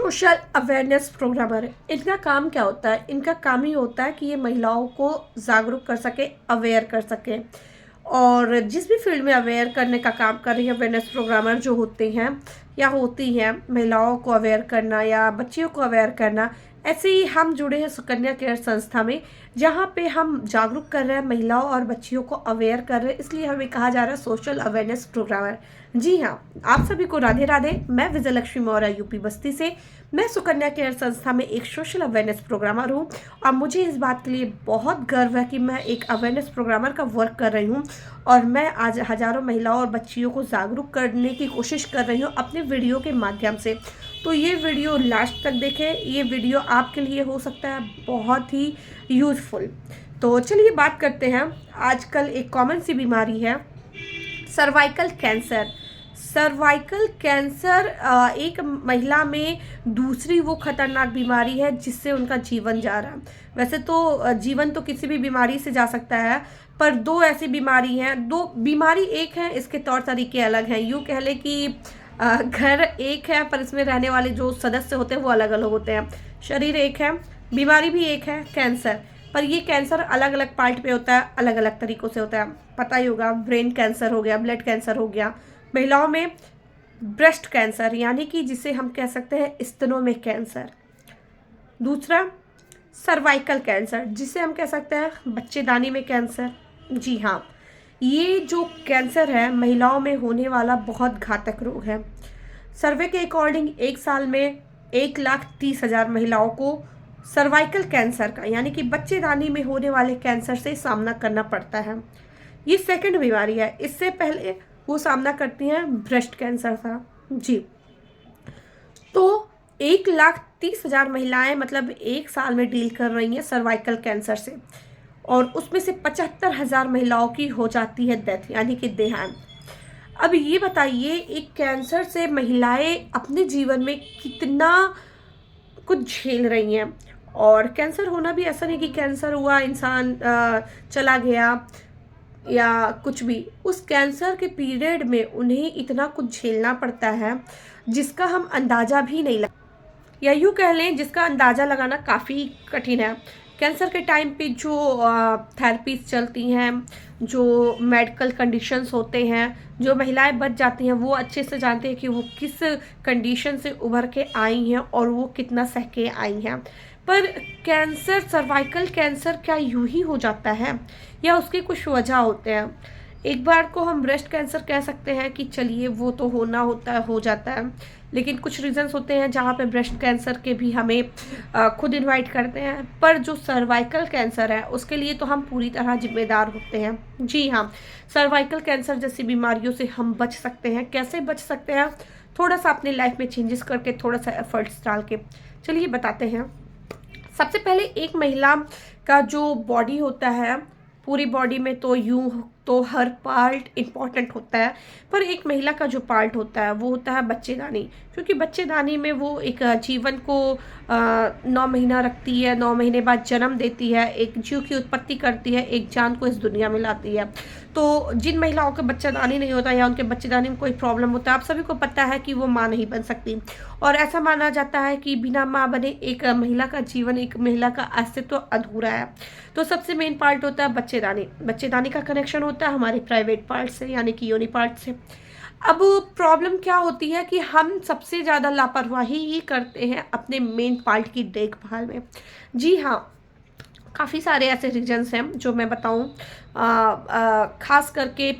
Social awareness programmer, इनका काम क्या होता है? इनका काम ही होता है कि ये महिलाओं को जागरूक कर सके, अवेयर कर सके। और जिस भी फील्ड में अवेयर करने का काम कर रही है अवेयरनेस प्रोग्रामर जो होते हैं या होती हैं, महिलाओं को अवेयर करना या बच्चियों को अवेयर करना, ऐसे ही हम जुड़े हैं सुकन्या केयर संस्था में, जहाँ पे हम जागरूक कर रहे हैं महिलाओं और बच्चियों को अवेयर कर रहे हैं, इसलिए हमें कहा जा रहा है सोशल अवेयरनेस प्रोग्रामर। जी हाँ, आप सभी को राधे राधे। मैं विजयलक्ष्मी मौर्य यूपी बस्ती से। मैं सुकन्या केयर संस्था में एक सोशल अवेयरनेस प्रोग्रामर हूँ और मुझे इस बात के लिए बहुत गर्व है कि मैं एक अवेयरनेस प्रोग्रामर का वर्क कर रही हूँ और मैं आज हज़ारों महिलाओं और बच्चियों को जागरूक करने की कोशिश कर रही हूँ अपने वीडियो के माध्यम से। तो ये वीडियो लास्ट तक देखें, ये वीडियो आपके लिए हो सकता है बहुत ही यूज़फुल। तो चलिए बात करते हैं। आजकल एक कॉमन सी बीमारी है सर्वाइकल कैंसर। सर्वाइकल कैंसर एक महिला में दूसरी वो खतरनाक बीमारी है जिससे उनका जीवन जा रहा है। वैसे तो जीवन तो किसी भी बीमारी से जा सकता है, पर दो ऐसी बीमारी हैं, दो बीमारी एक है, इसके तौर तरीके अलग हैं। यूँ कह लें कि घर एक है पर इसमें रहने वाले जो सदस्य होते हैं वो अलग अलग होते हैं। शरीर एक है, बीमारी भी एक है, कैंसर। पर ये कैंसर अलग अलग पार्ट पे होता है, अलग अलग तरीक़ों से होता है। पता ही होगा, ब्रेन कैंसर हो गया, ब्लड कैंसर हो गया। महिलाओं में ब्रेस्ट कैंसर, यानी कि जिसे हम कह सकते हैं स्तनों में कैंसर। दूसरा सर्वाइकल कैंसर, जिसे हम कह सकते हैं बच्चेदानी में कैंसर। जी हाँ, ये जो कैंसर है महिलाओं में होने वाला बहुत घातक रोग है। सर्वे के अकॉर्डिंग एक साल में 1,30,000 महिलाओं को सर्वाइकल कैंसर का, यानी कि बच्चेदानी में होने वाले कैंसर से सामना करना पड़ता है। ये सेकंड बीमारी है। इससे पहले वो सामना करती हैं ब्रेस्ट कैंसर का। जी, तो 1,30,000 महिलाएं मतलब एक साल में डील कर रही हैं सर्वाइकल कैंसर से, और उसमें से 75,000 महिलाओं की हो जाती है डेथ, यानी कि देहांत। अब ये बताइए, एक कैंसर से महिलाएं अपने जीवन में कितना कुछ झेल रही हैं। और कैंसर होना भी ऐसा नहीं कि कैंसर हुआ इंसान चला गया या कुछ भी, उस कैंसर के पीरियड में उन्हें इतना कुछ झेलना पड़ता है जिसका हम अंदाज़ा भी नहीं लगा, या यूँ कह लें जिसका अंदाज़ा लगाना काफ़ी कठिन है। कैंसर के टाइम पे जो थेरेपीज चलती हैं, जो मेडिकल कंडीशंस होते हैं, जो महिलाएं बच जाती हैं, वो अच्छे से जानते हैं कि वो किस कंडीशन से उभर के आई हैं और वो कितना सह के आई हैं। पर कैंसर, सर्वाइकल कैंसर क्या यूं ही हो जाता है या उसके कुछ वजह होते हैं? एक बार को हम ब्रेस्ट कैंसर कह सकते हैं कि चलिए वो तो होना होता है, हो जाता है, लेकिन कुछ रीजंस होते हैं जहाँ पे ब्रेस्ट कैंसर के भी हमें खुद इनवाइट करते हैं। पर जो सर्वाइकल कैंसर है उसके लिए तो हम पूरी तरह जिम्मेदार होते हैं। जी हाँ, सर्वाइकल कैंसर जैसी बीमारियों से हम बच सकते हैं। कैसे बच सकते हैं? थोड़ा सा अपनी लाइफ में चेंजेस करके, थोड़ा सा एफर्ट्स डाल के। चलिए बताते हैं। सबसे पहले एक महिला का जो बॉडी होता है, पूरी बॉडी में तो यूँ तो हर पार्ट इम्पॉर्टेंट होता है, पर एक महिला का जो पार्ट होता है वो होता है बच्चेदानी। क्योंकि बच्चेदानी में वो एक जीवन को 9 महीना रखती है, 9 महीने बाद जन्म देती है, एक जीव की उत्पत्ति करती है, एक जान को इस दुनिया में लाती है। तो जिन महिलाओं के बच्चेदानी नहीं होता या उनके बच्चेदानी में कोई प्रॉब्लम होता है, आप सभी को पता है कि वो माँ नहीं बन सकती। और ऐसा माना जाता है कि बिना माँ बने एक महिला का जीवन, एक महिला का अस्तित्व अधूरा है। तो सबसे मेन पार्ट होता है बच्चेदानी। बच्चेदानी का कनेक्शन होता है हमारे प्राइवेट पार्ट से, यानी कि योनि पार्ट से। अब प्रॉब्लम क्या होती है कि हम सबसे ज़्यादा लापरवाही ही करते हैं अपने मेन पार्ट की देखभाल में। जी हाँ, काफ़ी सारे ऐसे रीजन्स हैं जो मैं बताऊं। खास करके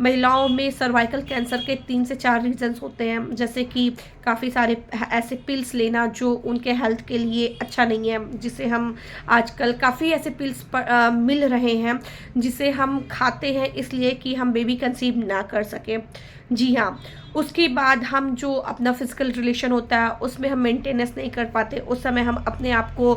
महिलाओं में सर्वाइकल कैंसर के 3 से 4 रीजन्स होते हैं, जैसे कि काफ़ी सारे ऐसे पिल्स लेना जो उनके हेल्थ के लिए अच्छा नहीं है, जिसे हम आजकल काफ़ी ऐसे पिल्स मिल रहे हैं जिसे हम खाते हैं इसलिए कि हम बेबी कंसीव ना कर सकें। जी हाँ, उसके बाद हम जो अपना फिजिकल रिलेशन होता है उसमें हम मेंटेनेंस नहीं कर पाते, उस समय हम अपने आप को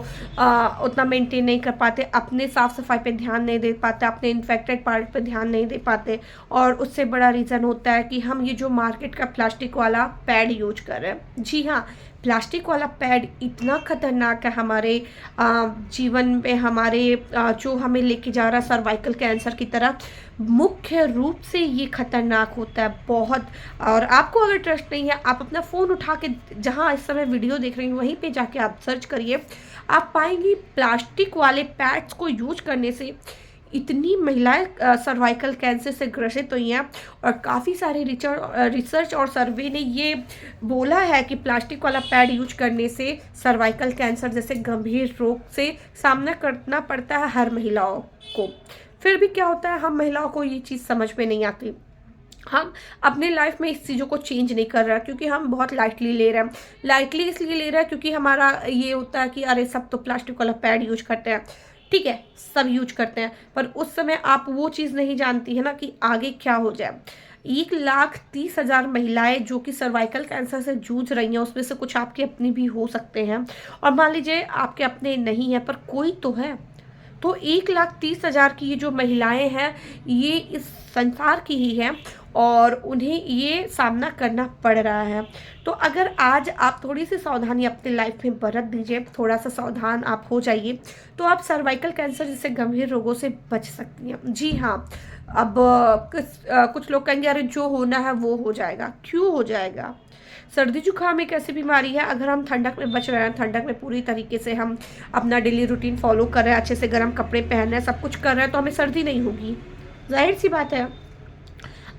उतना मेंटेन नहीं कर पाते, अपने साफ़ सफाई पे ध्यान नहीं दे पाते होता है, अपने इन्फेक्टेड पार्ट पे ध्यान नहीं दे पाते, और उससे बड़ा रीज़न होता है कि हम ये जो मार्केट का प्लास्टिक वाला पैड यूज कर रहे हैं। जी हाँ, प्लास्टिक वाला पैड इतना खतरनाक है हमारे जीवन में, हमारे जो हमें लेके जा रहा है सर्वाइकल कैंसर की तरफ। मुख्य रूप से ये खतरनाक होता है बहुत। और आपको अगर ट्रस्ट नहीं है, आप अपना फ़ोन उठा के जहाँ इस समय वीडियो देख रही हैं वहीं पे जाके आप सर्च करिए, आप पाएंगी प्लास्टिक वाले पैड्स को यूज करने से इतनी महिलाएं सर्वाइकल कैंसर से ग्रसित हुई हैं। और काफ़ी सारे रिसर्च और सर्वे ने ये बोला है कि प्लास्टिक वाला पैड यूज करने से सर्वाइकल कैंसर जैसे गंभीर रोग से सामना करना पड़ता है हर महिलाओं को। फिर भी क्या होता है, हम महिलाओं को ये चीज़ समझ में नहीं आती। हम अपने लाइफ में इस चीज़ों को चेंज नहीं कर रहा, क्योंकि हम बहुत लाइटली ले रहे हैं। लाइटली इसलिए ले रहे हैं क्योंकि हमारा ये होता है कि अरे सब तो प्लास्टिक वाला पैड यूज करते हैं। ठीक है, सब यूज करते हैं, पर उस समय आप वो चीज़ नहीं जानती है ना कि आगे क्या हो जाए। 1,30,000 महिलाएं जो कि सर्वाइकल कैंसर से जूझ रही हैं, उसमें से कुछ आपके अपनी भी हो सकते हैं, और मान लीजिए आपके अपने नहीं है पर कोई तो है। तो 1,30,000 की ये जो महिलाएं हैं, ये इस संसार की ही हैं, और उन्हें ये सामना करना पड़ रहा है। तो अगर आज आप थोड़ी सी सावधानी अपने लाइफ में बरत दीजिए, थोड़ा सा सावधान आप हो जाइए, तो आप सर्वाइकल कैंसर जैसे गंभीर रोगों से बच सकती हैं। जी हाँ, अब कुछ लोग कहेंगे अरे जो होना है वो हो जाएगा। क्यों हो जाएगा? सर्दी जुकाम एक ऐसी बीमारी है, अगर हम ठंडक में बच रहे हैं, ठंडक में पूरी तरीके से हम अपना डेली रूटीन फॉलो कर रहे हैं, अच्छे से गर्म कपड़े पहन रहे हैं, सब कुछ कर रहे हैं, तो हमें सर्दी नहीं होगी। जाहिर सी बात है।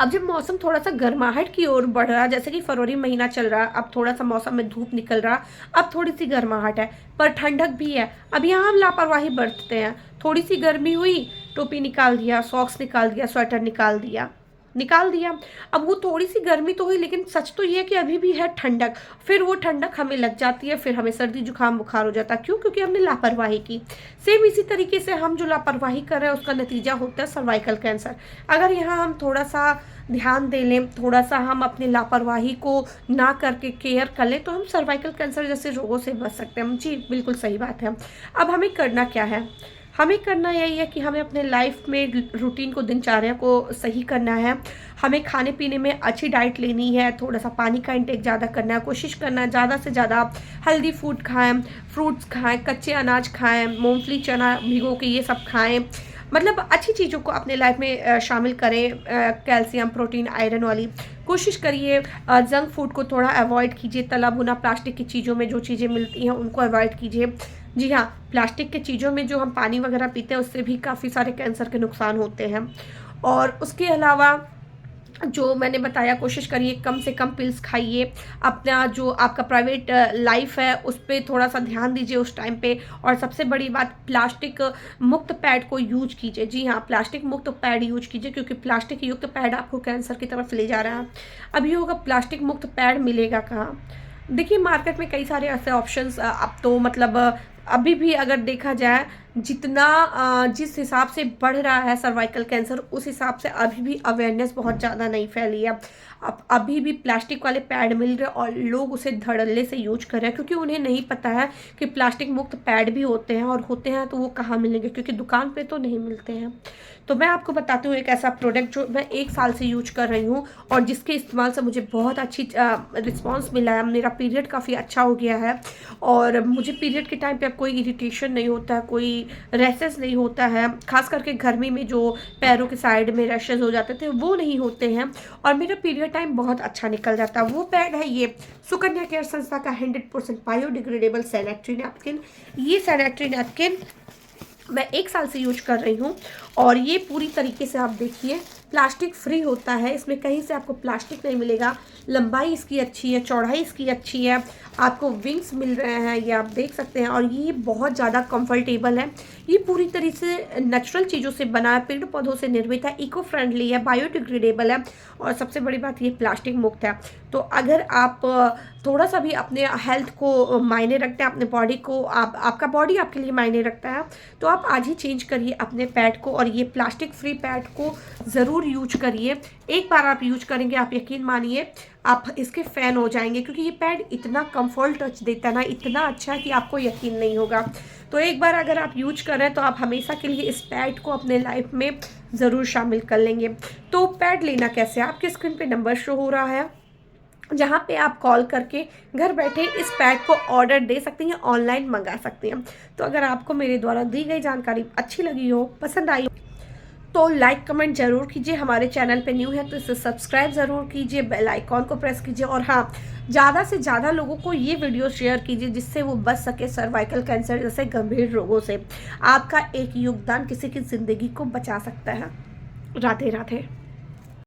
अब जब मौसम थोड़ा सा गर्माहट की ओर बढ़ रहा है, जैसे कि फरवरी महीना चल रहा है, अब थोड़ा सा मौसम में धूप निकल रहा, अब थोड़ी सी गर्माहट है पर ठंडक भी है। अब यहाँ हम लापरवाही बरतते हैं, थोड़ी सी गर्मी हुई, टोपी निकाल दिया, सॉक्स निकाल दिया, स्वेटर निकाल दिया। अब वो थोड़ी सी गर्मी तो हुई, लेकिन सच तो ये है कि अभी भी है ठंडक। फिर वो ठंडक हमें लग जाती है, फिर हमें सर्दी जुकाम बुखार हो जाता है। क्यों? क्योंकि हमने लापरवाही की। सेम इसी तरीके से हम जो लापरवाही कर रहे हैं उसका नतीजा होता है सर्वाइकल कैंसर। अगर यहाँ हम थोड़ा सा ध्यान दे लें, थोड़ा सा हम अपनी लापरवाही को ना करके केयर कर लें, तो हम सर्वाइकल कैंसर जैसे रोगों से बच सकते हैं। जी बिल्कुल सही बात है। अब हमें करना क्या है? हमें करना यही है कि हमें अपने लाइफ में रूटीन को, दिनचर्या को सही करना है। हमें खाने पीने में अच्छी डाइट लेनी है, थोड़ा सा पानी का इंटेक ज़्यादा करना है, कोशिश करना है ज़्यादा से ज़्यादा हेल्दी फूड खाएं, फ्रूट्स खाएं, कच्चे अनाज खाएं, मूंगफली चना भिगो के ये सब खाएं। मतलब अच्छी चीज़ों को अपने लाइफ में शामिल करें, कैल्शियम, प्रोटीन, आयरन वाली। कोशिश करिए जंक फूड को थोड़ा अवॉइड कीजिए, तला भुना प्लास्टिक की चीज़ों में जो चीज़ें मिलती हैं उनको अवॉइड कीजिए। जी हाँ, प्लास्टिक के चीज़ों में जो हम पानी वगैरह पीते हैं उससे भी काफ़ी सारे कैंसर के नुकसान होते हैं। और उसके अलावा जो मैंने बताया, कोशिश करिए कम से कम पिल्स खाइए। अपना जो आपका प्राइवेट लाइफ है उस पर थोड़ा सा ध्यान दीजिए उस टाइम पे। और सबसे बड़ी बात, प्लास्टिक मुक्त पैड को यूज कीजिए। जी हाँ, प्लास्टिक मुक्त पैड यूज कीजिए, क्योंकि प्लास्टिक युक्त पैड आपको कैंसर की तरफ ले जा रहा है। अब ये होगा, प्लास्टिक मुक्त पैड मिलेगा कहाँ? देखिए, मार्केट में कई सारे ऐसे ऑप्शंस अब तो मतलब अभी भी अगर देखा जाए, जितना जिस हिसाब से बढ़ रहा है सर्वाइकल कैंसर, उस हिसाब से अभी भी अवेयरनेस बहुत ज़्यादा नहीं फैली है। अब अभी भी प्लास्टिक वाले पैड मिल रहे हैं और लोग उसे धड़ल्ले से यूज कर रहे हैं, क्योंकि उन्हें नहीं पता है कि प्लास्टिक मुक्त पैड भी होते हैं, और होते हैं तो वो कहाँ मिलेंगे, क्योंकि दुकान पे तो नहीं मिलते हैं। तो मैं आपको बताती हूँ एक ऐसा प्रोडक्ट जो मैं 1 साल से यूज कर रही हूँ, और जिसके इस्तेमाल से मुझे बहुत अच्छी रिस्पॉन्स मिला है। मेरा पीरियड काफ़ी अच्छा हो गया है, और मुझे पीरियड के टाइम पे अब कोई इरिटेशन नहीं होता है, कोई रैशेस नहीं होता है। खास करके गर्मी में जो पैरों के साइड में रैशेस हो जाते थे वो नहीं होते हैं, और मेरा पीरियड टाइम बहुत अच्छा निकल जाता है। वो पैड है ये सुकन्या केयर संस्था का 100% बायोडिग्रेडेबल सैनिटरी नैपकिन। ये सैनिटरी नैपकिन मैं 1 साल से यूज कर रही हूँ, और ये पूरी तरीके से आप देखिए प्लास्टिक फ्री होता है। इसमें कहीं से आपको प्लास्टिक नहीं मिलेगा। लंबाई इसकी अच्छी है, चौड़ाई इसकी अच्छी है, आपको विंग्स मिल रहे हैं, ये आप देख सकते हैं, और ये बहुत ज़्यादा कंफर्टेबल है। ये पूरी तरह से नेचुरल चीज़ों से बना है, पेड़ पौधों से निर्मित है, इको फ्रेंडली है, बायोडिग्रेडेबल है, और सबसे बड़ी बात ये प्लास्टिक मुक्त है। तो अगर आप थोड़ा सा भी अपने हेल्थ को मायने रखते हैं, अपने बॉडी को, आपका बॉडी आपके लिए मायने रखता है, तो आप आज ही चेंज करिए अपने पैड को, और ये प्लास्टिक फ्री पैड को ज़रूर यूज करिए। एक बार आप यूज करेंगे, आप यकीन मानिए आप इसके फ़ैन हो जाएंगे, क्योंकि ये पैड इतना कंफर्ट टच देता है ना, इतना अच्छा है कि आपको यकीन नहीं होगा। तो एक बार अगर आप यूज करें तो आप हमेशा के लिए इस पैड को अपने लाइफ में ज़रूर शामिल कर लेंगे। तो पैड लेना कैसे, आपके स्क्रीन पे नंबर शो हो रहा है, जहाँ पे आप कॉल करके घर बैठे इस पैड को ऑर्डर दे सकती हैं, ऑनलाइन मंगा सकती हैं। तो अगर आपको मेरे द्वारा दी गई जानकारी अच्छी लगी हो, पसंद आई हो, तो लाइक कमेंट ज़रूर कीजिए। हमारे चैनल पे न्यू है तो इसे सब्सक्राइब ज़रूर कीजिए, बेल आइकॉन को प्रेस कीजिए, और हाँ, ज़्यादा से ज़्यादा लोगों को ये वीडियो शेयर कीजिए जिससे वो बच सके सर्वाइकल कैंसर जैसे गंभीर रोगों से। आपका एक योगदान किसी की ज़िंदगी को बचा सकता है। राधे राधे।